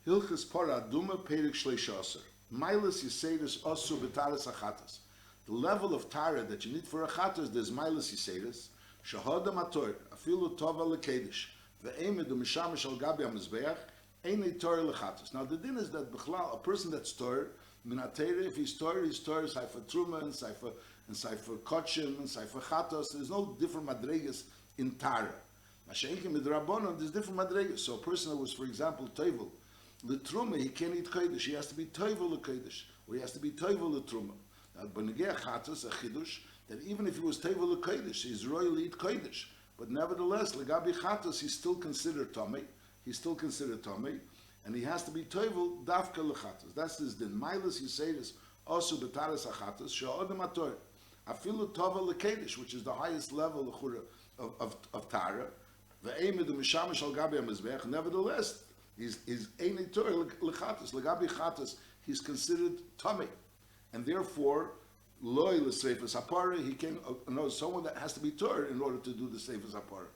Hilchis para Adumah Perik Shleisha Aser. Milas Yiseris Asu B'taras Achatas. The level of Tara that you need for Achatas, there's Milas Yiseris. Shahada Mator, Afilu Tova Lekedish. Ve'emed Mishamish Al Gabi HaMizbeach. Einei Torah Lechatas. Now the din is that B'chlal, a person that's Torah, Minatera, if he's Torah Saifa Truma and Saifa Kotchim and Saifa Chatos. There's no different madregas in Tara. Masha'inkim Midrabanon, there's different madregas. So a person that was, for example, Tevel, L'Truma, he can't eat Kodesh. He has to be Tevel L'Kodesh, or he has to be Tevel L'Truma. Now, B'negei Chatos, a Chidush, that even if he was Tevel L'Kodesh, he's royally eat Kodesh. But nevertheless, L'Gabi Chatos, he's still considered Tomei. He's still considered Tomei, and he has to be Tevel Dafka L'Chatos. That's his din. Milas Yiseris also B'taras Achatos, She'odem Ator. Afilu Tova L'Kodesh, which is the highest level of Tara. Ve'emed Mishamish Al Gabi HaMizbeach. Nevertheless, he's Einei Torah L'Chatos. L'Gabi Chatos, he's considered Tomei. And therefore, Loi L'Seifas Apara, he can know someone that has to be Torah in order to do the Seifas Apara.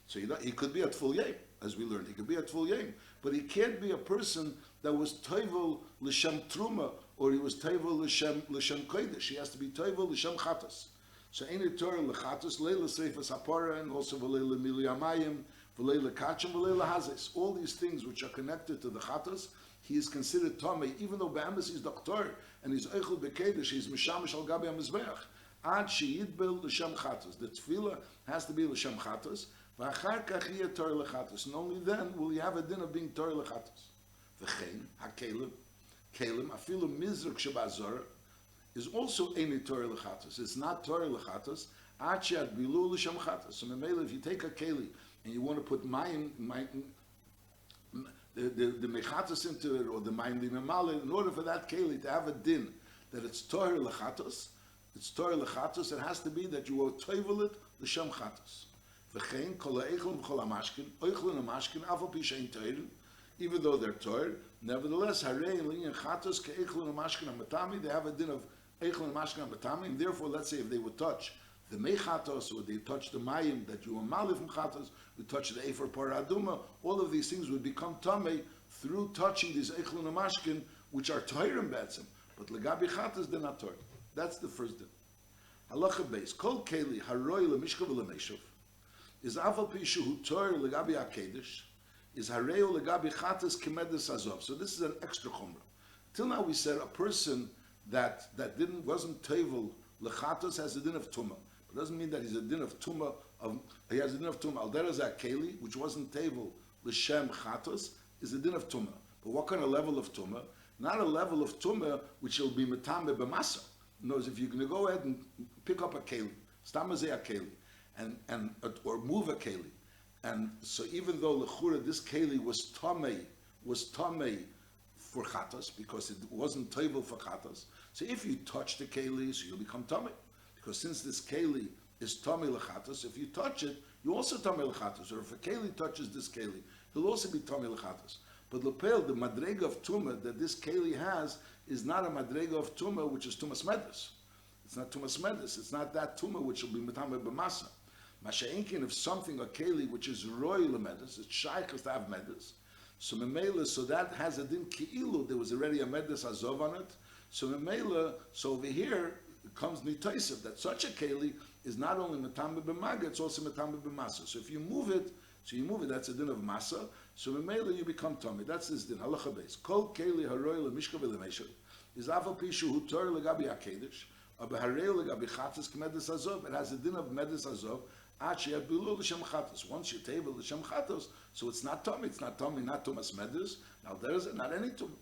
So he could be at full yem, as we learned. He could be at full yem, but he can't be a person that was toivel l'shem truma or he was toivel l'shem kodesh. He has to be toivel l'shem chatas. So ain't Torah l'chatas leila seifas hapara and also v'leila miliyamayim v'leila kachim v'leila hazes. All these things which are connected to the chatas, he is considered tamei, even though be'emes he's doctor and he's eichel bekedesh, he's mishamish al gabi hamizbeach. Ad sheyidbel l'shem chatas. The tefillah has to be l'shem chatas. And only then will you have a din of being Torah Lechatos. V'chein, ha-kelim, afilu mizruk shebazor, is also any Torah Lechatos. It's not Torah Lechatos, ad she'ad bilu l'shem chatos. So memela, if you take a keli and you want to put the mechatos into it, or the mayim limemale, in order for that keli to have a din that it's Torah Lechatos, it has to be that you will toivel it l'shem chatos. Even though they're Torah, nevertheless, they have a din of Eichlin and Mashkin Matami, and therefore, let's say if they would touch the Mechatos, or they touch the Mayim that you are Malif from Chatos, would touch the Efer Par Adumah, all of these things would become Tamei through touching these Eichlin and Mashkin, which are Torah in Betzim. But Legabi Chatos, they're not Torah. That's the first din. Halacha Beis, Kol Keli, Haroi Lemishkav Lemeshuv, is Aval Pishu Hu Torah Legabi HaKedesh, is Hareo Legabi Chatas Kemedes Azov. So this is an extra chumrah. Till now we said a person that wasn't Tevel Lechatas has a din of Tumah. It doesn't mean that he's a din of Tumah, he has a din of Tumah. Al Derazak Keli, which wasn't Tevel L'Shem Chatas, is a din of Tumah. But what kind of level of Tumah? Not a level of Tumah which will be Metame B'masa. In other words, if you're going to go ahead and pick up a Keli, Stamazeh a Keli, and or move a keli, and so even though lechura this keli was tamei for chatas because it wasn't table for chatas, so if you touch the keli, so you'll become tamei, because since this keli is tamei lechatas, if you touch it, you also tamei lechatas, or if a keli touches this keli, he'll also be tamei lechatas. But lepel, the madrega of tumah that this keli has is not a madrega of tumah which is tumas medus. It's not tumas medus. It's not that tumah which will be metame b'masa. Masha'inkin, if something, a keli, which is royal medus, it's shaykhs to have medus. So memela, so that has a din ki'ilu, there was already a medus azov on it. So memela, so over here, it comes nitaisav, that such a keli is not only metame b'maga, it's also metame b'masa. So if you move it, that's a din of masa. So memela, you become tummy. That's this din. Halacha beis. Kol keli haroyel mishkav elemeshel is aval pishu hu Torah legabi hakedesh, aber haroyel legabi chatzis k'medes azov. It has a din of medes azov. Once you table the Shem Chatos, so it's not Tommy, not Thomas Medes. Now there is not any Tommy.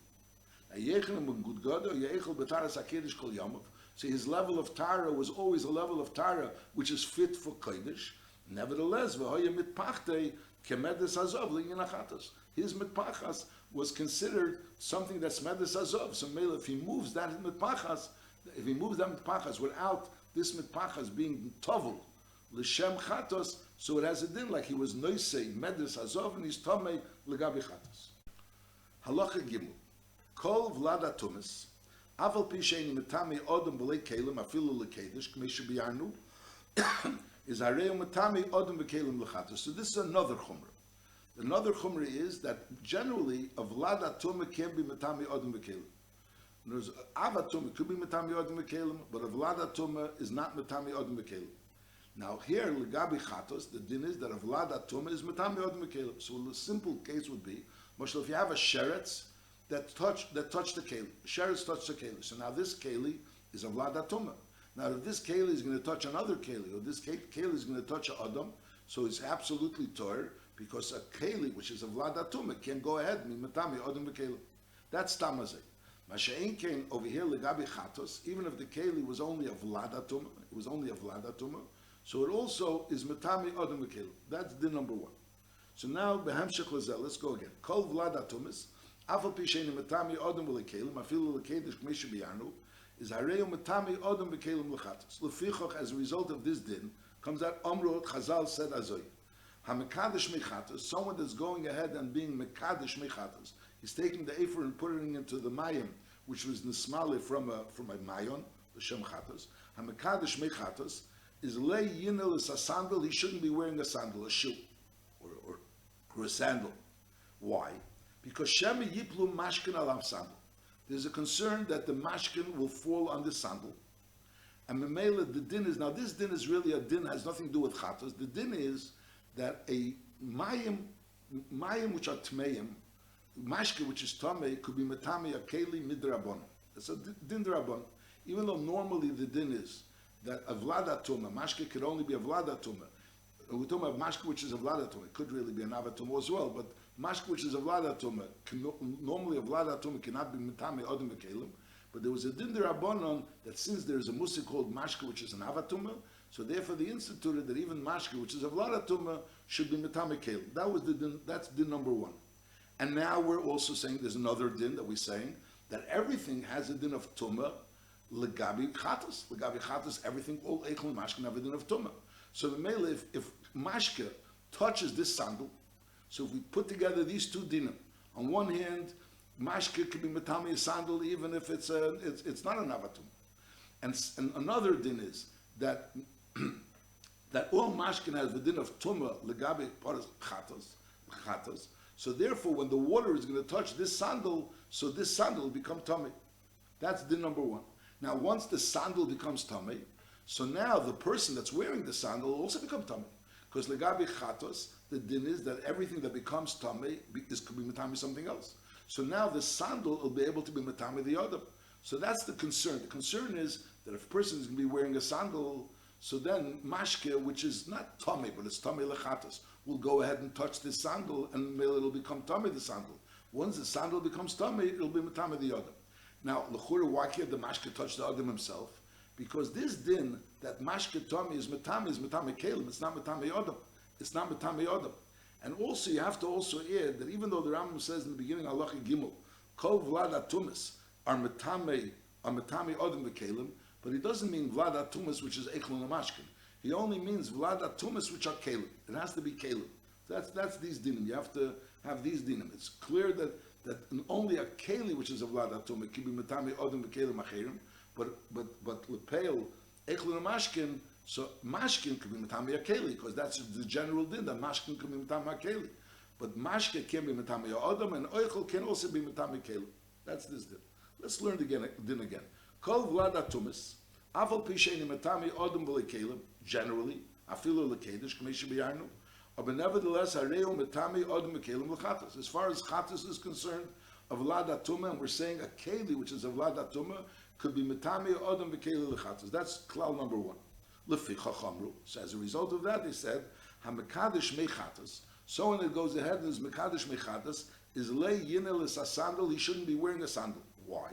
So his level of Tara was always a level of Tara which is fit for Kodesh. Nevertheless, his mitpachas was considered something that's Medes Azov. So if he moves that mitpachas, without this mitpachas being Tovel, L'shem chatos, so it has a din like he was noisei medus azov and he's tamei legabi chatos. Halacha gimel, kol vlada tumis, aval pi sheini metami odom v'lei kelim afilu lekedesh k'mei shebiyarnu, is harei metami odom v'kelim lechatos. So this is another chumrah. Another chumra is that generally a vlada tumah can be metami odom v'kelim. There's ava tumah could be metami odom v'kelim, but a vlada tumah is not metami odom v'kelim. Now here legabi chatos, the din is that a vlada tumah is metami odom v'kelim. So the simple case would be, Moshe, if you have a sheretz that touched the keli, sheretz touched the keli. So now this keli is a vlada tumah. Now if this keli is going to touch another keli, or this keli is going to touch an adam, so it's absolutely tor, because a keli, which is a vlada tumah, can go ahead and matami odom v'kelim. That's tamazeh. Masha'in came over here legabi chatos, even if the keli was only a vlada tumah, it was only a vlada tumah, so it also is matami odom v'kelim. That's the number one. So now behemshech lezel, let's go again. Kol vlada tumas, afal pishein matami odom v'kelim, afilu lekedish k'meshu b'yarnu, is hareu matami odom v'kelim l'chatos. Lefichoch, as a result of this din, comes out Omrot Chazal said Azoy. HaMekadesh Mechatos, someone that's going ahead and being Mekadesh Mechatos, he's taking the Ephor and putting it into the Mayim, which was Nismale from a Mayon, the Shem Chatos. HaMekadesh Mechatos is Lei Yinel is a sandal, he shouldn't be wearing a sandal, a shoe, or a sandal. Why? Because Shem Yiplu Mashkin Alav sandal. There's a concern that the Mashkin will fall on the sandal. And Memela, the din is, now this din is really a din, has nothing to do with chatos. The din is that a mayim which are tmeim, mashke which is tamei, could be metame a keli midrabon. It's a din drabon. Even though normally the din is that a vlada tuma, mashke could only be a vlada tuma. We're talking about mashke which is a vlada tuma. It could really be an avatuma as well, but mashke which is a vlada tuma, normally a vlada tuma cannot be metame odom v'kelim. But there was a din derabanan that since there is a musa called mashke, which is an avatuma, so therefore they instituted that even mashke, which is a vladatuma, should be metame kelim. That was the din. That's din number one. And now we're also saying there's another din that we're saying that everything has a din of tuma, legabi chatas. Legabi chatas, everything, all eichel and mashke have a din of tuma. So the mele, if mashke touches this sandal, so if we put together these two dinim, on one hand, mashke could be metame a sandal even if it's not an avatum, and another din is that that all mashkin has the din of tuma legabe paras chatos. So therefore, when the water is going to touch this sandal, so this sandal will become tummy. That's din number one. Now, once the sandal becomes tummy, so now the person that's wearing the sandal will also become tummy, because legabe chatos, the din is that everything that becomes tummy could be metame something else. So now the sandal will be able to be matame the other. So that's the concern. The concern is that if a person is going to be wearing a sandal, so then mashke, which is not tummy, but it's tummy lechatas, will go ahead and touch this sandal, and it'll become tummy the sandal. Once the sandal becomes tummy, it'll be matame the other. Now, l'chura, why can't the mashke touch the adam himself? Because this din that mashke tummy is matame kelim. It's not matame adam. It's not matame adam. And also, you have to also add that even though the Rambam says in the beginning, Halacha Gimel, Kol Vlad Atumas are metame odem v'kelim, but he doesn't mean Vlad Atumas, which is Eichlon Amashkin. He only means Vlad Atumas, which are kelim. It has to be kelim. That's these dinim. You have to have these dinim. It's clear that only a keli, which is a Vlad Atumah, can be metame odem v'kelim acherim, but lepeil Eichlon Amashkin. So mashkin can be matami akeli, because that's the general din that mashkin can be matami akeli, but mashke can be matami adam, and oichel can also be matami akeli. That's this din. Let's learn the din again. Kol vlad atumis, aval pisheini matami adam v'lekelim, generally afilu lekedish k'meish b'yarnu, but nevertheless hareu matami adam v'kelim l'chatas. As far as chatas is concerned, of vlad atuma, and we're saying a keli, which is a vlad atuma, could be matami adam v'kelim l'chatas. That's klal number one. So as a result of that, they said, HaMekadesh Mechatas, someone that goes ahead and is Mekadesh Mechatas, is lei yinel is a sandal, he shouldn't be wearing a sandal. Why?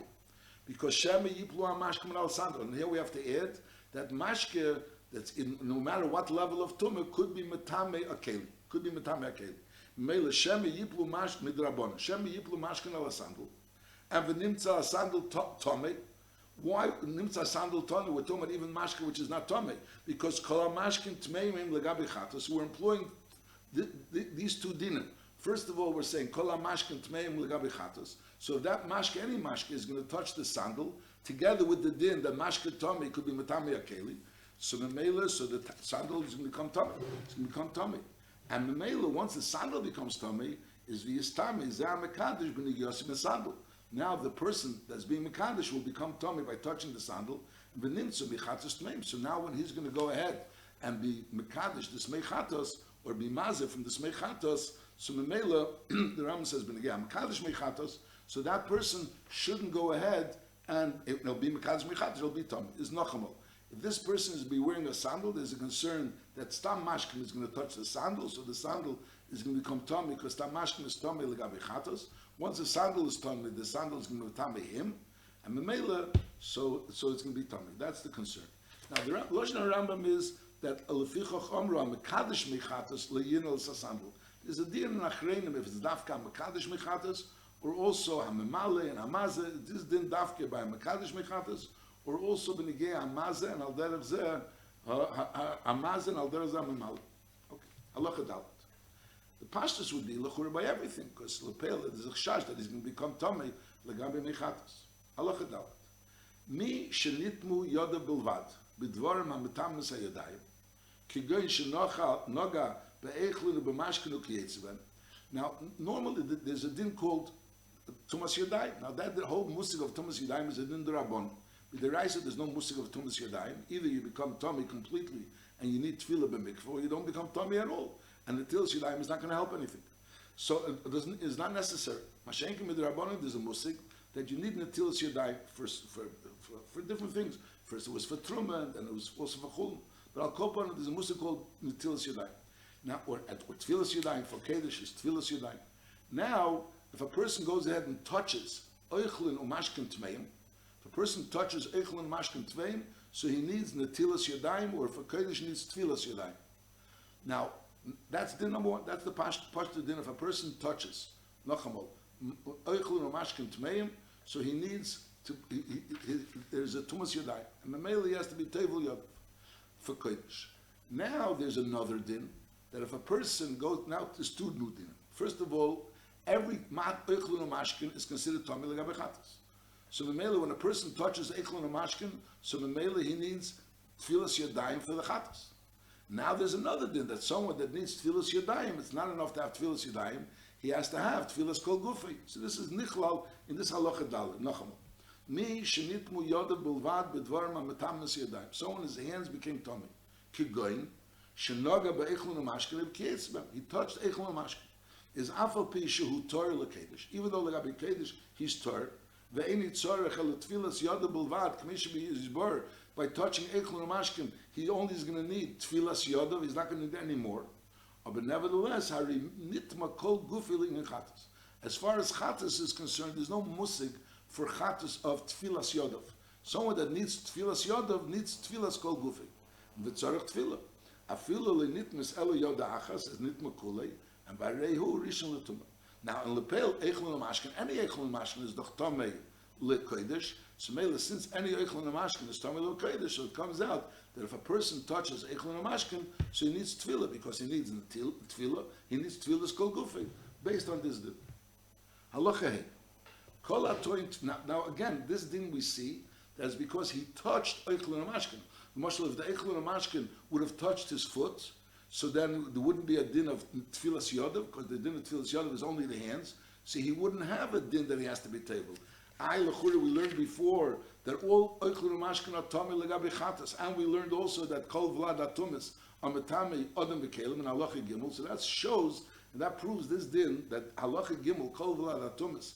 Because Shema Yiplu HaMashke al sandal. And here we have to add that Mashke, that's in no matter what level of Tumah, could be Metame Akeli. Could be Metame Akeli. Mele Shema Yiplu Mashke Midrabon. Shema Yiplu Mashke al sandal. And V'nimtza a sandal Tomei. Why nimtza sandal tani? We're talking about even mashke, which is not tame, because kol mashkin tmeimim legabi chatos. We're employing these two dinim. First of all, we're saying kol mashkin tmeimim legabi chatos. So that mashke, any mashke, is going to touch the sandal together with the din that mashke tame could be matame akeli. So the mela, so the sandal is going to become tame. It's going to become tame. And Memela, once the sandal becomes tummy, is v'yistami zeh mekadosh b'nigyosim sandal. Now the person that's being mekadosh will become tummy by touching the sandal. V'nimtzu b'chatos tmeim. So now when he's going to go ahead and be mekadosh this mechatos or be mazeh from this mechatos, so Memela, the Rambam says b'nigya mekadosh mechatos. So that person shouldn't go ahead and it'll be mekadosh mechatos. It'll be tummy. Is nachamol. If this person is be wearing a sandal, there's a concern that stam mashkim is going to touch the sandal, so the sandal is going to become tummy because stam mashkim is tummy legabe chatos. Once the sandal is tummy, the sandal is going to be tummy him, and memela, so it's going to be tummy. That's the concern. Now the Lashon Rambam is that alefichach amra mekadosh mechatos leyinol sasandal. There's a din in achreinim if it's dafka mekadosh mechatos or also hamemale and hamazeh. This din dafka by mekadosh mechatos. Or also benigay amazeh and al derech zeh amazeh and al derech zeh memal. Okay, halacha dalet. The pashtus would be lechura by everything because lepel there's a chash that he's going to become tummy legabe mechatos. Halacha dalet. Mi shenitmu yoda bilvad b'dvarim ha'metamis ha'yadayim kigoyin shenoga be'echlin u'b'mashkin u'kiyetzven. Now, normally there's a din called tumas yadayim. Now that the whole musig of tumas yadayim is a din d'rabon. With the Raisa, there's no musig of tumas yadayim. Either you become tummy completely and you need tefillah b'mikvah, or you don't become tummy at all. And the tilas yadayim is not going to help anything. So it's not necessary. Mashenkim with the Rabbanon, there's a musig that you need netilas yadayim for different things. First it was for truma, and it was also for chulm. But al kopon, there's a musig called netilas yadayim. Now, or tefillas yadayim for kedush is tefillas yadayim. Now, if a person goes ahead and touches oichlin umashkin tmeim, if a person touches Eichlin Mashkin Tveim, so he needs Netilas Yadayim, or if a Kodesh needs Tfilas Yadayim. Now, that's din number one, that's the Pashto din. If a person touches Nachamol, Eichlin Mashkin Tveim, so he needs to, there's a Tumas Yadayim. And Mamela he has to be Tevel Yadav for Kodesh. Now there's another din, that if a person goes, now there's two new din. First of all, every Eichlin Mashkin is considered Tomei Legabe Chatas. So Memela, when a person touches Eichlon or Mashkin, so Memela he needs Tfilas Yadayim for the Chatas. Now there's another din that someone that needs Tfilas Yadayim, it's not enough to have Tfilas Yadayim, he has to have Tfilas Kol Gufi. So this is Nichlal in this halacha dalet. Nachamol. Mi shenitmu yoda bilvad bedvarim ha'metamnas Yadayim. Someone his hands became tummy. Kigoyin shenoga be'Eichlon or Mashkin b'keitzbem. He touched Eichlon or Mashkin. Is afal pi shehu Torah l'kedesh. Even though legabe kedesh he's Torah. By touching Eichlon Mashkin, he only is going to need Tfilas Yodav, he's not going to need any more. But nevertheless, as far as Chatas is concerned, there's no musig for Chatas of Tfilas Yodav. Someone that needs Tfilas Yodav needs Tfilas Kol Gufi. V'tzarech Tfilah. Afilu le'nitmis elo Yoda Achas is nitma kulei, and by Rehu Rishon L'tumah. Now, in Lepel, Eichlon Mashkin, any Eichlon Mashkin is doch Tomei L'Kodesh. So, Mela, since any Eichlon Mashkin is Tomei L'Kodesh, so it comes out that if a person touches Eichlon Mashkin, so he needs Tefillah, because he needs Tefillah, he needs Tefillah's Kol Gufi, based on this din. Halacha Hey. Kol HaToin, now again, this din we see, that's because he touched Eichlon Mashkin. Mashal, if the Eichlon Mashkin would have touched his foot, so then there wouldn't be a din of Tfilas Yodav, because the din of Tfilas Yodav is only the hands. So he wouldn't have a din that he has to be tabled. We learned before that all Eichlon Mashkin are Tomei Legabe Chatas, and we learned also that Kol Vlad Atumis are Metame Adam V'Kelim and Halacha Gimel. So that shows, and that proves this din, that Halacha Gimel, Kol Vlad Atumis,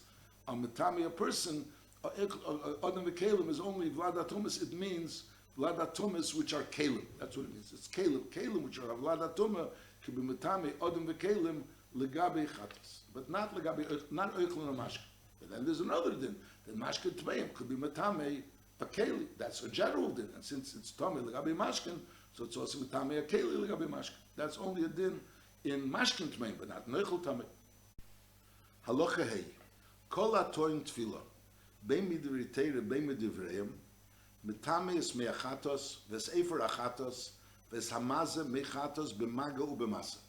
are Metame a person, Adam V'Kelim is only Vlad Atumis, it means Vlad Atumis, which are Kalim. That's what it means. It's Kalim. Kalim, which are Vlad Atuma, could be Metame, Odom V'Kalim, Legabe Chatas. But not Eichlon Mashkin. But then there's another din, that Mashkin Tmeim could be Metame, a Keli. That's a general din. And since it's Tomei Legabe Mashkin, so it's also Metame, a Keli Legabe Mashkin. That's only a din in Mashkin Tmeim, but not Neichel Tamei. Halacha Hey. Kol HaToin Tfilah. Bein Midivreiteire, bein Midivreim, Metameis me'achatos, v'sefer achatos, v'shamaze me'achatos b'maga u'b'masa.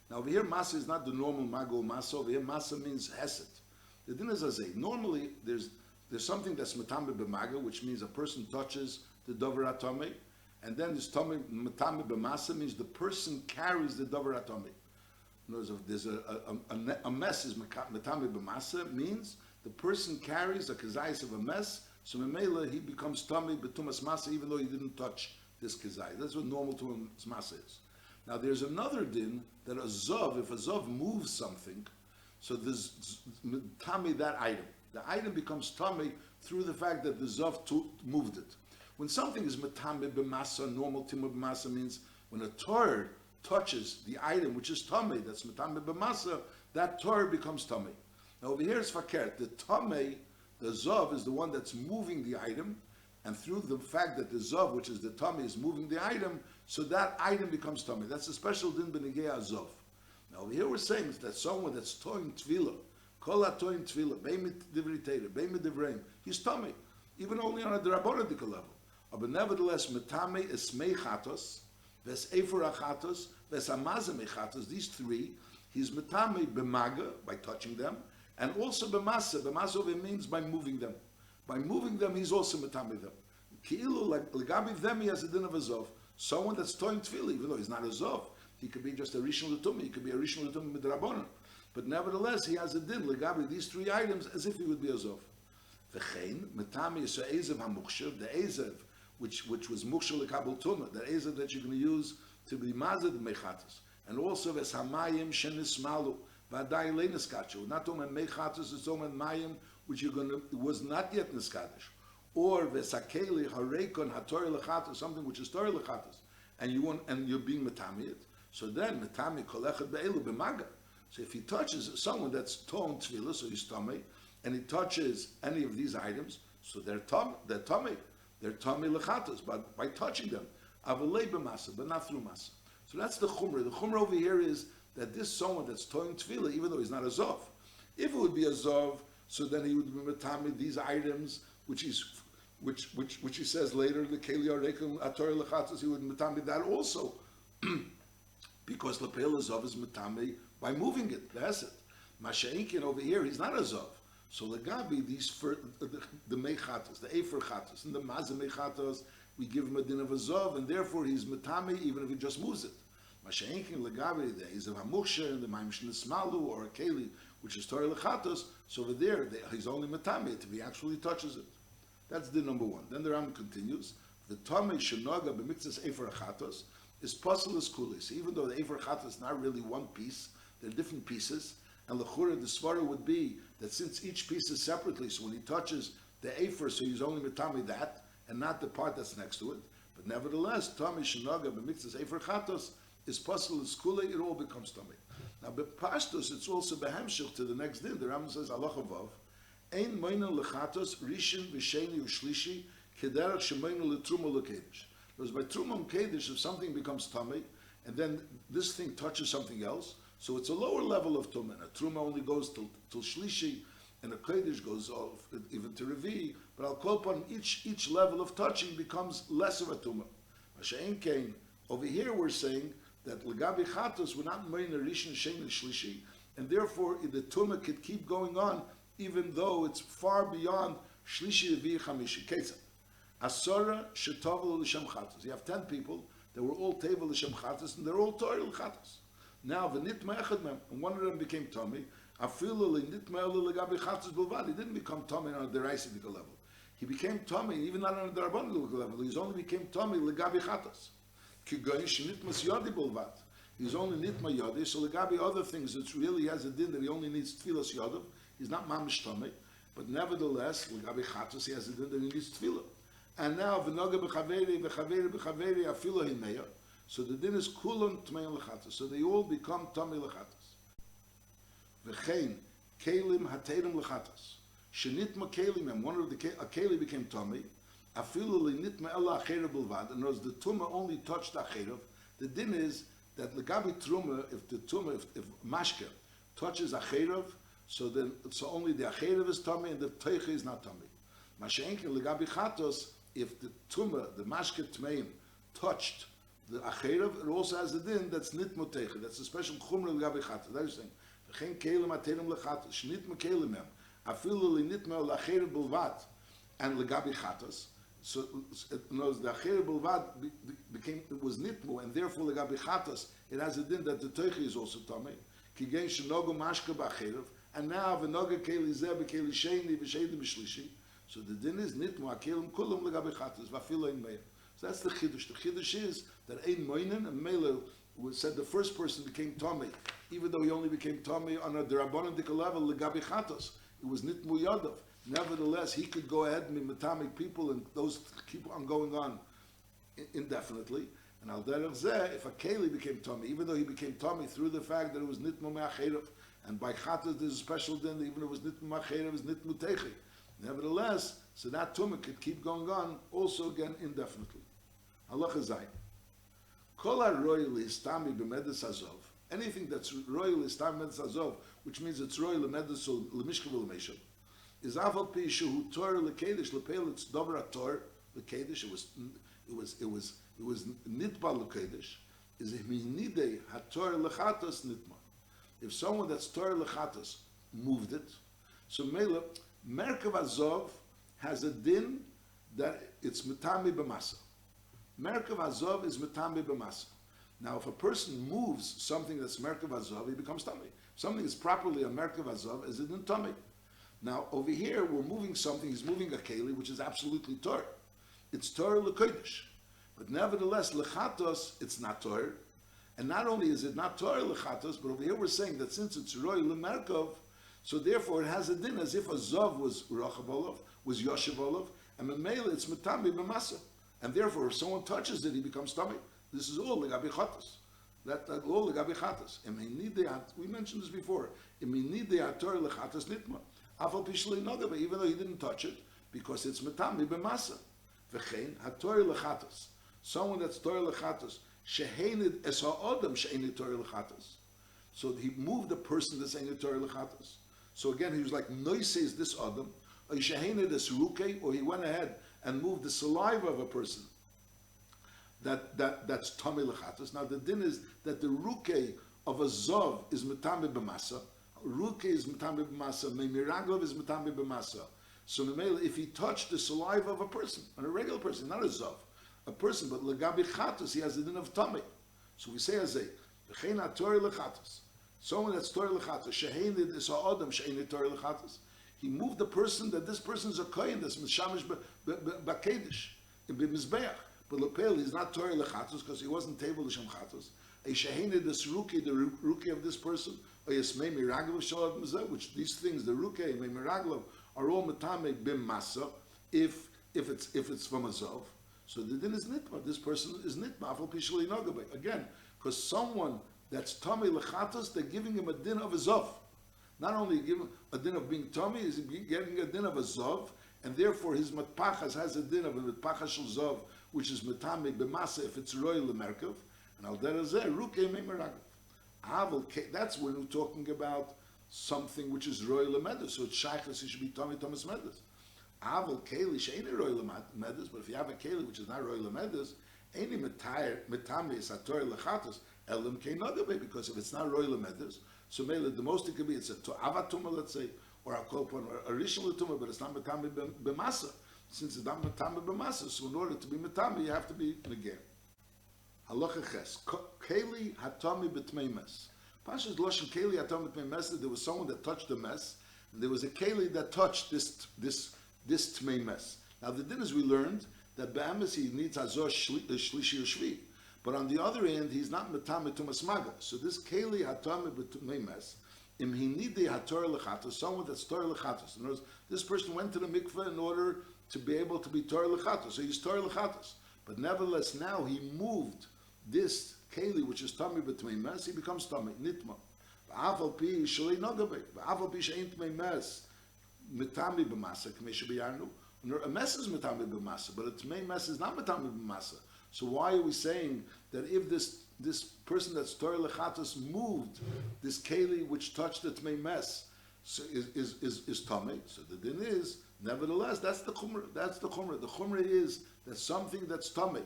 Now over here, masa is not the normal maga u'masa. Over here, masa means hesed. The din is as normally there's something that's metame b'maga, which means a person touches the davar atome, and then this metame b'masa means the person carries the davar atome. In other words, if there's a mess is metame b'masa, means the person carries a kazayis of a mess, so memela he becomes tummy betumas masa even though he didn't touch this kazayis. That's what normal tumas masa is. Now there's another din that a zav, if a zav moves something, so there's tummy that item. The item becomes tummy through the fact that the zav moved it. When something is metame b'masa, normal timur b'masa means when a Torah touches the item which is tummy, that's metame b'masa, that Torah becomes tummy. Now over here is fakert. The tummy, the zav, is the one that's moving the item, and through the fact that the zav, which is the tummy, is moving the item, so that item becomes tummy. That's a special din b'negei zav. Now over here we're saying that someone that's toying tefillah, kol ha-toying tefillah, beimit divrei Torah, beimit divreim, he's tummy, even only on a drabonadika level. But nevertheless, metame esmei chatos, ves efer achatos, ves amazem echatos, these three, he's metame b'maga, by touching them, and also b'masa. B'masa over means by moving them. By moving them, he's also metame them. Ki'ilu, like legabi them, he has a din of a zov. Someone that's toying tefillah, even though he's not a zov, he could be just a rishon l'tumah, he could be a rishon l'tumah midrabanan. But nevertheless, he has a din, legabi, these three items, as if he would be a zov. V'chein, metame is ezev hamukshav, the ezev, which was mukshav lekabel tumah, the ezev that you're going to use to be mazed mechatas. And also, ves hamayim shenismalu, v'adai le neskachu. Not only mechatas, it's only mayim, which you're going to, was not yet neskadish. Or vesakeli harekon hatori lechatas, something which is tori lechatas, and you're being metamiyat. So then metami kolechet be'elu b'maga. So if he touches someone that's torn tefillah, so he's tummy, and he touches any of these items, so they're tummy lechatas, but by touching them, avalei b'masa, but not through masa. So that's the chumrah. The chumrah over here is that this someone that's torn tefillah, even though he's not a zov, if it would be a zov, so then he would be metami these items, which he says later, the keli arekum ator lechatas, he would metami that also, because the pale zov is metami by moving it. That's it. Masha'inkin over here, he's not a zov. So legabi these the mechatos, the efer chatos, and the mazeh mechatos, we give him a din of a zov, and therefore he's metami even if he just moves it. Masha'inkin legabi the ezev hamuksha and the maim shnismalu or a keli, which is Torah lechatos. So over there he's only metami if he actually touches it. That's din number one. Then the Ram continues, the tamei shenoga b'mitzvahs efer chatos is pasul kulis. Even though the efer chatos is not really one piece, they're different pieces. And lechura, the svara would be that since each piece is separately, so when he touches the efer, so he's only metami that, and not the part that's next to it. But nevertheless, tamei shenoga b'mitzvahs efer chatos is pasul kulei, it all becomes tamei. Now, b'pashtos, it's also behemshich to the next din. The Rambam says, Allah Chavav, ein moinen lechatos, rishon, v'sheni, v'shlishi, kederach shemoinen letruma lekedish. Because by truma lekedish, if something becomes tummy, and then this thing touches something else, so it's a lower level of tumah. A truma only goes till shlishi, and a kedish goes off even to revi. But I'll call upon each level of touching becomes less of a tumah. Masha'en kain, over here we're saying that legabi chatos we're not moin a rishon, shein, and shlishi, and therefore the tumah could keep going on even though it's far beyond shlishi, revi, chamishi. Kesef. Asora shetovel l'shem chatos. You have 10 people that were all tevel l'shem chatos, and they're all Torah l'chatos. Now v'nitma echad mem, and one of them became tummy. Afilu l'nitma elu legabi chatos bilvad. He didn't become tummy on a deraisidik level. He became tummy even not on a derabonik level. He only became tummy legabi chatos. Kigoyin shenitmas yodi bilvad. He's only nitma yodi. So legabi other things, it really has a din that he only needs tefillas yodov. He's not mamish tummy, but nevertheless legabi chatos he has a din that he needs tefillah. And now v'noga b'chaveri afilu himeya. So the din is kulon tmein lechatos. So they all become tummy lechatos. V'chein kelim haterim lechatos. Shenitma kelim, and one of the a keli became tummy. Afilu linitma ella acherav bilvad. And as the tumah only touched acherav, the din is that legabi truma, if the tumah, if mashke touches acherav, so only the acherav is tummy and the teicha is not tummy. Masha'enkin legabi chatos, if the tumah, the mashke tmeim, touched the acherav, it also has a din that's nitmo teicha. That's a special chumra legabi chatos. That is saying, v'chein kelim haterim lechatos, shnitma kelim hem, afilu linitma lacherav bilvad, and legabi chatos. So knows the acherav bilvad became, it was nitmo, and therefore legabi chatos, it has a din that the teicha is also tummy. kigen shenogu mashka b'acherev, and now v'noga keli zeh b'keli sheni v'sheni b'shlishi. So the din is nitmu akelim kulam legabe chatas v'afilo in meir. So that's the chiddush. The chiddush is that ein moinen and mele said the first person became Tomei, even though he only became Tomei on a derabbanan level legabe chatas. It was nitmu yadav. Nevertheless, he could go ahead and be metamic people, and those keep on going on indefinitely. And al derech zeh, if a keli became Tomei, even though he became Tomei through the fact that it was nitmu me'acherev, and by chatas there's a special din, even if it was nitmu me'acherev, it was nitmu teichi. Nevertheless, so that tumah could keep going on also again indefinitely. Halacha zayin. Kol ha-roy li-istami b'medes hazov. Anything that's roy li-istami b'medes hazov, which means it's roy l'medes l'mishkav l'meishav, is aval pi shehu tor l'kedesh l'peil it's dover ha-tor l'kedesh. It was nitba l'kedesh. Is minidei ha-tor l'chatos nitma. If someone that's tor l'chatos moved it, so mele merkav hazov has a din that it's metami b'masa. Merkav Azov is metame b'masa. Now, if a person moves something that's Merkav Azov, he becomes tummy. Something is properly a Merkav Azov, is it in tummy? Now, over here, we're moving something, he's moving a keli, which is absolutely Torah. It's Torah l'kodesh. But nevertheless, lechatos, it's not Torah. And not only is it not Torah lechatos, but over here we're saying that since it's Roy l'merkov, so therefore it has a din as if a Zov was Rachav Olav, was Yoshev Olav, and Memela it's metame b'masa. And therefore, if someone touches it, he becomes tummy. This is all legabi chatas. That all legabi chatas. We mentioned this before. Even though he didn't touch it, because it's metami b'masa. V'chein hator lechatas. Someone that's tor lechatas shehenid es ha'odam shehenid tor lechatas. So he moved the person that's saying tor lechatas. So again, he was like noises this adam, or shehenid es ruke, or he went ahead and move the saliva of a person that's tummy lechatas. Now the din is that the ruke of a zov is metame b'masa. Ruke is metame b'masa. Memiraglav is metame b'masa. So if he touched the saliva of a person, a regular person, not a zov, a person, but legabi chatas, he has the din of tummy. So we say as a v'chein haTorah lechatas. Someone that's Torah lechatas shehenid is ha'odam shehenid Torah lechatas. He moved the person that this person is a kohen that's mishamish b'kedesh b'mizbeach, but lepel he's not Torah lechatos because he wasn't table l'shem chatos. A shehenid this ruki, the ruki of this person, or yismei miraglav shalad mizeh, which these things, the ruki and miraglav, are all metame b'masa if it's from a zov. So the din is nitma. This person is nitma afal pishli nogabe again because someone that's tummy lechatos, they're giving him a din of a zov. Not only give him a din of being tummy, is he getting a din of a zov, and therefore his matpachas has a din of a matpachas shel zov, which is metame b'masa if it's royal lemerkov, and al derazeh ruke memeragav. That's when we're talking about something which is royal lemedes, so it's shaychus, he should be tummy thomas medes. Aval keli she'eni royal lemedes, but if you have a keli which is not royal lemedes, any metame is haTorah lechatos elam keinagabe, because if it's not royal lemedes, so maybe the most it could be it's a avatuma, let's say, or a kolpon, or a rishon tumah, but it's not metame b'masa. Since it's not metame b'masa, so in order to be metame, you have to be again. Halacha ches keli hatami b'tmei mes. Pasha's lashon keli hatami b'tmei mes. There was someone that touched the mess, and there was a keli that touched this tmei mes. Now the din is we learned that be'emes he needs azor shlishi or shvi. But on the other end, he's not metame tumas maga. So this keli hatame b'tumei mes, im hinide haTorah lechatos, someone that's Torah lechatos. In other words, this person went to the mikveh in order to be able to be Torah lechatos. So he's Torah lechatos. But nevertheless, now he moved this keli, which is tummy b'tumei mes, he becomes tummy nitma. V'aval pi shalei nogabe, v'aval pi she'ein tumei mes, metame b'masa k'mei shebiyarnu. A mes is metame b'masa, but a tumei mes is not metame b'masa. So why are we saying that if this person that's Torah lechatos moved this keli which touched the tmei mes, so is tamei? So the din is nevertheless that's the chumrah. That's the chumrah. The chumrah is that something that's tamei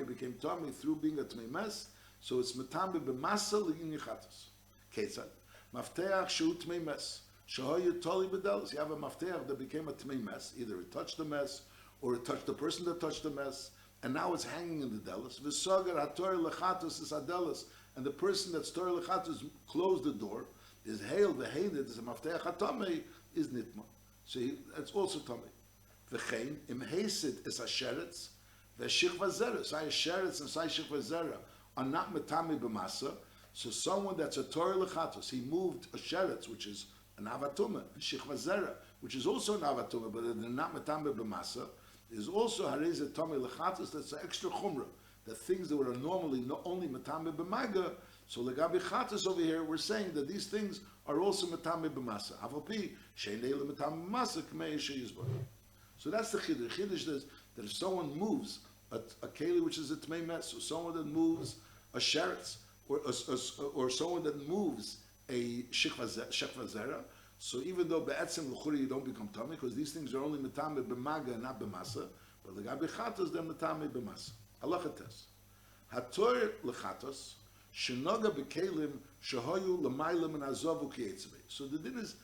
became tamei through being a tmei mes. So it's metame b'masa l'yin yichatos. Ketzad mafteach shu tmei mes shahoyu toli b'delos. You have a mafteach that became a tmei mes. Either it touched the mes or it touched the person that touched the mes. And now it's hanging in the delis. V'sagar haTorah lechatos is adelis, and the person that's Torah Lechatos closed the door, is hail the Hainid, is a Mafteach HaTamei, is Nitma. So that's also Tamei. V'chein, im Hesid is a Sheretz, v'Shikva Zera. So a Sheretz and Sai Shikva Zera are not Metami B'masa. So someone that's a Torah Lechatos, he moved a Sheretz, which is an Avatuma, and Shikva Zera, which is also an Avatuma, but they're not Metami B'masa, is also Harezet Tamei Lechatos, that's an extra Chumrah. The things that were normally not only Metami B'maga, so Legabi Chatas over here, we're saying that these things are also Metami B'masa. Avapi, Sheinei Metami B'masa, K'mei Sheyizbar. So that's the Chiddush. Chiddush is that if someone moves a Keli, which is a Tmei Mes, or someone that moves a Sheretz, or someone that moves a Shekva Zera, so even though Be'etzim L'churi you don't become Tami, because these things are only Metami B'maga and not B'masa, but Legabi Chatas, they're Metami B'masa. Halacha tes. Hator Lechatos, Shenoga B'kelim, Shehoyu L'maylam and Azavu K'yetzibay. So the din is,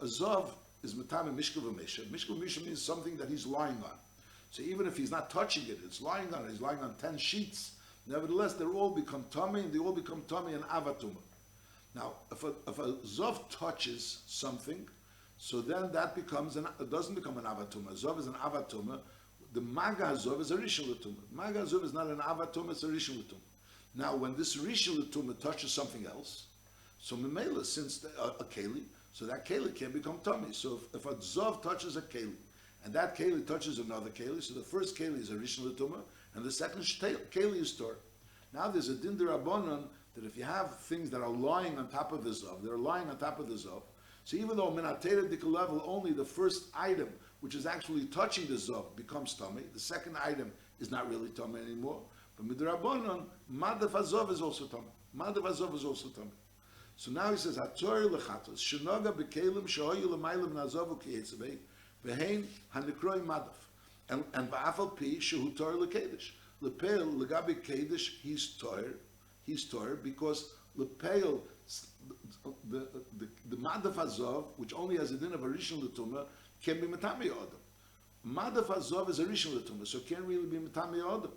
Azav is Metame Mishkav V'mesha. Mishkav V'mesha means something that he's lying on. So even if he's not touching it, it's lying on it, he's lying on 10 sheets. Nevertheless, they all become Tami, and they all become Tami and Avatuma. Now, if a Zav touches something, so then that becomes, it doesn't become an Avatuma. Zav is an Avatuma. The Maga Hazov is a Rishon L'tumah. Maga Hazov is not an Avatuma, it's a Rishon L'tumah. Now, when this Rishon L'tumah touches something else, so Memela, since a Keli, so that Keli can become Tummy. So if a Zav touches a Keli, and that Keli touches another Keli, so the first Keli is a Rishon L'tumah, and the second Keli is Torah. Now there's a Din D'Rabbanan that if you have things that are lying on top of the Zav, they're lying on top of the Zav, so even though Minatera Dika level, only the first item, which is actually touching the Zav, becomes Tummy, the second item is not really Tummy anymore, but Midrabanan, Madav Azov is also Tummy. Madav Azov is also Tummy. So now he says, Hator Lechatos, Shenoga B'kelim, Shehoyu L'maylam Nazavu K'yetzibay, V'hein Hanikroi Madav. And V'afal Pi, Shehu Torah L'Kedesh. L'Peil, L'gabi Kedesh, he's Torah, because L'Peil, the Madav Azov, which only has a din of a Rishon L'tumah, can be Metami Odom. Madav Azov is a Rishon L'tumah, so it can't really be Metami Odom.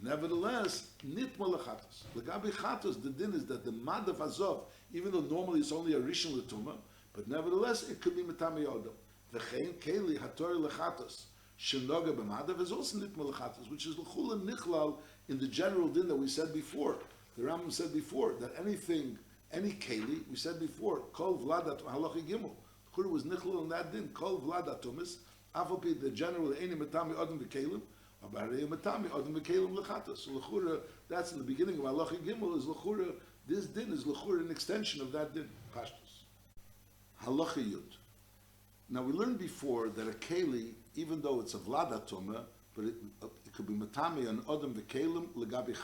Nevertheless, Nitma L'chatos. L'gabi Chatos, the din is that the Madav Azov, even though normally it's only a Rishon L'tumah, but nevertheless it could be Metami Odom. V'chein Keli Hator L'chatos. Shenoga B'madav is also Nitma L'chatos, which is L'chula Nichlal in the general din that we said before. The Rambam said before that anything, any Keli, we said before, Kol Vladat Halachi Gimel. L'chula was Nichlal in that din, Kol Vladat Tumis, Afopi, the general, Eini Metami Odom V'kelim, Abarei Metami Odom V'kelim L'chatos. So L'chura, that's in the beginning of Halachi Gimel, is L'chura, this din is L'chura an extension of that din, Pashtus. Halacha Yud. Now we learned before that a Keli, even though it's a Vlada Tumah, but it could be Matami an Odom V'kelim L'gabi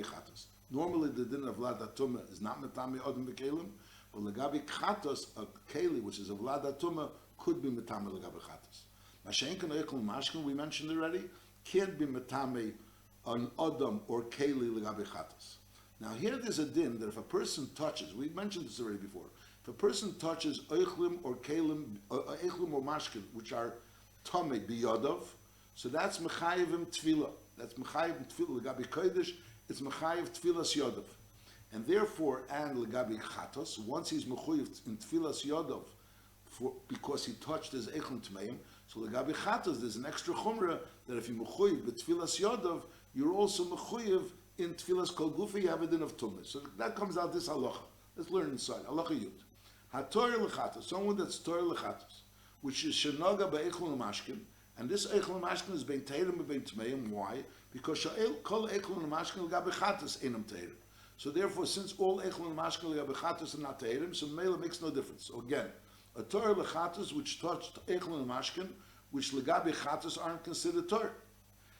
Chatos. Normally the din of Vlada Tumah is not Matami Odom V'kelim, but L'gabi Chatos, a Keli, which is a Vlada Tumah, could be Matami L'gabi Chatos. Mashenkan Eichel Mashkin, we mentioned already, can't be Matami an Odom or Keli L'gabi Chatos. Now here there's a din that if a person touches, we mentioned this already before, if a person touches Eichlim or Kelim, Eichlim or Mashkin, which are Tomei Biyodov, so that's Mechayevim Tfilah. That's Mechayevim Tfilah, L'gabi Kodesh, it's Mechayev Tfilas Yodov. And therefore, and L'gabi Chatos, once he's Mechayev in Tfilas Yodov, because he touched his Eichlim Tmeim, so L'gabi Chatos, there's an extra Chumrah that if you're Mechayev with Tfilas Yodov, you're also Mechayev in Tfilas Kol Gufi, you have a din of Tumah. So that comes out this halacha. Let's learn inside. Halacha Yud. HaTorah L'chatos, someone that's Torah L'chatos, which is Shenoga B'Eichel Mashkin, and this Eichel Mashkin is Bein Teirim and Bein Tmeim. Why? Because Kol Eichel Mashkin L'gabi Chatos Einam Teirim. So therefore, since all Eichel Mashkin L'gabi Chatos are not Teirim, so Mela makes no difference. So again, a Torah L'chatos which touched Eichel Mashkin, which L'gabi Chatos aren't considered Torah.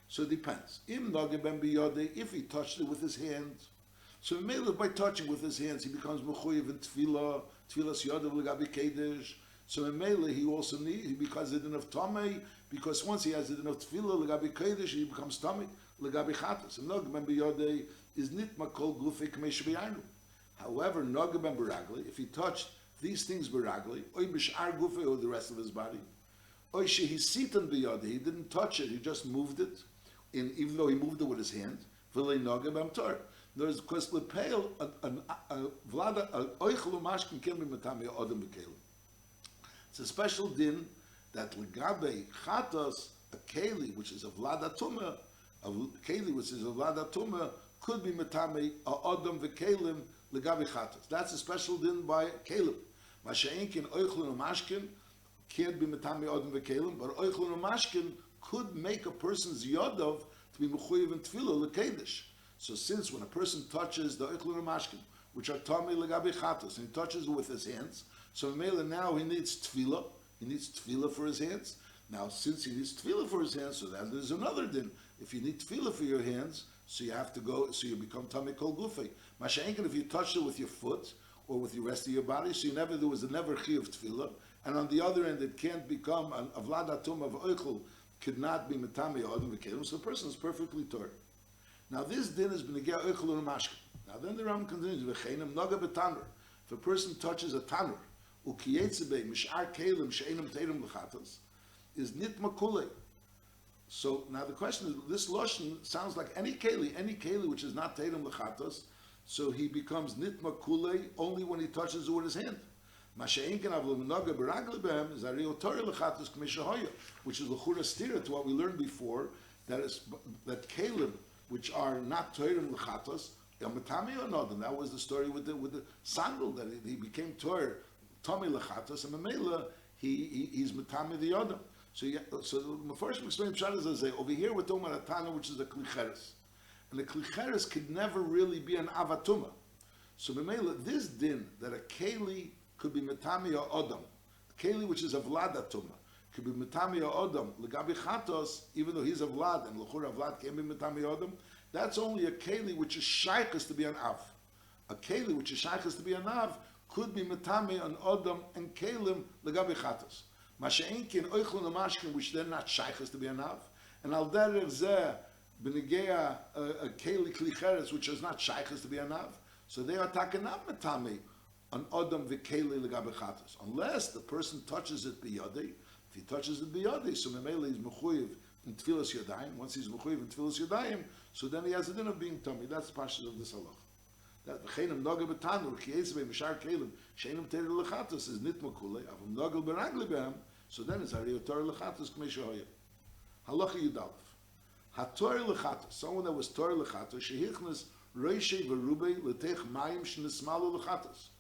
So it depends. Im Noga Ben Biyodei, if he touched it with his hands, so Mela by touching with his hands, he becomes Mechuyev in Tfilah, Tfilas Yodav L'gabi Kedesh. So in Mele, he also needs, because he didn't have Tomei, because once he has it enough Tfilah, L'gabi Kedesh, he becomes Tomei, L'gabi Chatos. And Noga Ben Biyodei is Nitma Kol Gufei K'mei Shebiyanu. However, Noga Ben Baragli, if he touched these things Baragli, Oy B'shar Gufei, or the rest of his body, Oy Shehisitan Biyodei, he didn't touch it, he just moved it, even though he moved it with his hand, V'lei Noga Ben Torah. There's because lepel a vlada oichel umashkin can be matame odom v'kelim. It's a special din that legabe chatos a keli which is a vlada tumah, a keli which is a vlada tumah could be matame odom v'kelim legabe chatos. That's a special din by kelim. Masha'inkin oichel umashkin can't be matame odom v'kelim, but oichel umashkin could make a person's yodov to be mechuyev in tefillah lekedesh. So since when a person touches the oichel umashkin, which are tamei legabe chatos, and he touches it with his hands, so now he needs tefillah. He needs tefillah for his hands. Now, since he needs tefillah for his hands, so that there's another din. If you need tefillah for your hands, so you have to go, so you become tamei kol gufei. Masha'enken, if you touch it with your foot or with the rest of your body, so there was never chi of tefillah. And on the other end, it can't become an avlad atum of oichel, could not be metame odom v'kelim. So the person is perfectly torn. Now this din is b'negei oichel u'mashkin. Now then the Ram continues, v'cheinim noga b'tanur. If a person touches a tanur, u'kiyetzebei mish'ar kelim she'enim teirim l'chatos, is nitma kulei. So now the question is, this lashon sounds like any keli which is not teirim l'chatos, so he becomes nitma kulei only when he touches it with his hand. Masha'inkin avlu noga b'ragli b'hem is ariyo torah l'chatos k'mishahoya, which is l'chura stira to what we learned before, that kelim which are not Torah l'chatos, yamatami or not, and that was the story with the sandal that he became Torah, Tommy l'chatos, and Mamela he's matami the Yodam. So the first explain pshat is say over here we're talking about a tana which is a klicheres, and the klicheres could never really be an avatuma. So Mamela this din that a keli could be matami or odam, keli which is a vladatuma. Could be metami odom legabi chatos, even though he's a vlad and l'chura vlad can be metami odom. That's only a keli which is shaykhs to be an av. A keli which is shaykhs to be an av could be metami an odom and kelim legabi chatos. Masha'inkin oichlun amashkin which they're not shaykhs to be an av, and al derech zeh b'negea a keli klicheres which is not shaykhs to be an av. So they are taken up metami an odom v'keli legabi chatos, unless the person touches it biyodei. If he touches the biyadi, so Memele is mechuyev in tefillas yadayim. Once he's mechuyev in tefillas yadayim, so then he has a din of being tummy. That's the pashas of this halach. That v'cheinim nogel b'tanur kiyezbe mishar kelim sheinim teir lechatos is nitma kulei avam nogel beragli behem. So then it's hariyot torah lechatos k'mei shehoyev. Halacha yudalef. HaTorah lechatos, someone that was torah lechatos shehichnas roishei v'rubei letech mayim shnesmalu lechatos.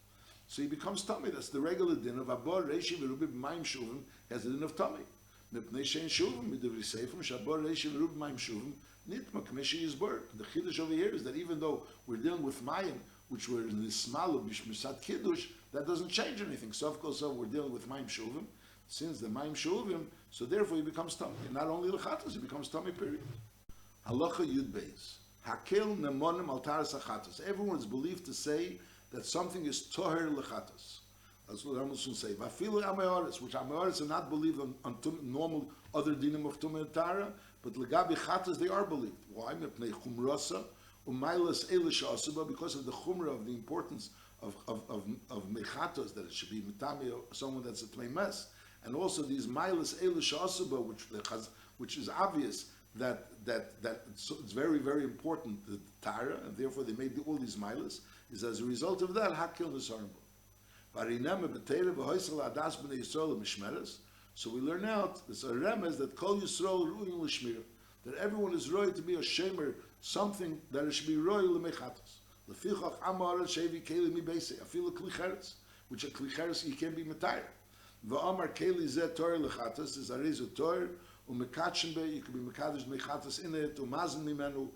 So he becomes tummy. That's the regular din of abor reishi v'rubi b'mayim shuvim. Has a din of tummy. Mipnei shein shuvim midivri seifim shabor reishi v'rubi b'mayim shuvim nitma k'meshi yizbor. The chiddush over here is that even though we're dealing with mayim, which were in the smalu b'shmisat kiddush, that doesn't change anything. So of course, we're dealing with mayim shuvim. Since the mayim shuvim, so therefore he becomes tummy. And not only lechatos, he becomes tummy. Period. Halacha yud beis hakel nemonim al taras achatos. Everyone is believed to say that something is toher lechatos. That's what Amos will say. Vafilu ameoris, which ameoris are not believed on normal other dinim of tumah and tara, but legabi chatos they are believed. Why? Mepnei chumrasa umailas elish asuba, because of the chumra of the importance of mechatos, that it should be mitami someone that's a tmei mes, and also these mailas elish asuba, which is obvious that it's very very important the tara, and therefore they made all these mailas. Is as a result of that hakil nisarbu. So we learn out it's a remez that kol Yisrael ru'in l'shmira, that everyone is roy to be a shemer, something that it should be roy l'mechatos. Lefichach amar shevi keli mi beise afilu klicheres, which a klicheres you can be metayr. Va'amar keli zeh torah lechatos is arizu torah umekatshim be, you can be mekadosh mechatos in it umazin mimenu.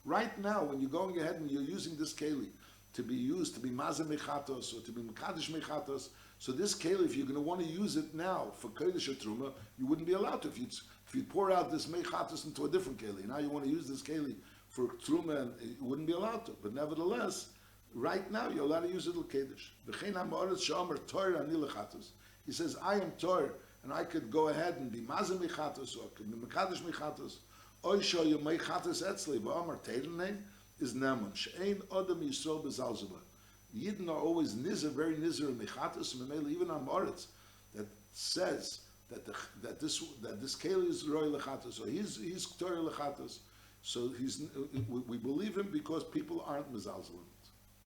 Right now, when you're going ahead and you're using this keli to be used to be mazeh mechatos or to be mekadosh mechatos, so this keli, if you're going to want to use it now for kodesh or truma, you wouldn't be allowed to. If you pour out this mechatos into a different keli, now you want to use this keli for truma, and you wouldn't be allowed to. But nevertheless, right now you're allowed to use it l'kedesh. He says, I am Torah, and I could go ahead and be mazeh mechatos or could be mekadosh mechatos. Oisho yom mechatos etzli v'amar teirnei is naman she'ein odam yisrael bezalzuba. The Yidden are always nizer, very nizer in mechatos, and even on Moritz that says that this keli is roy lechatos, or he's Torah lechatos. So we believe him because people aren't mezalzelim.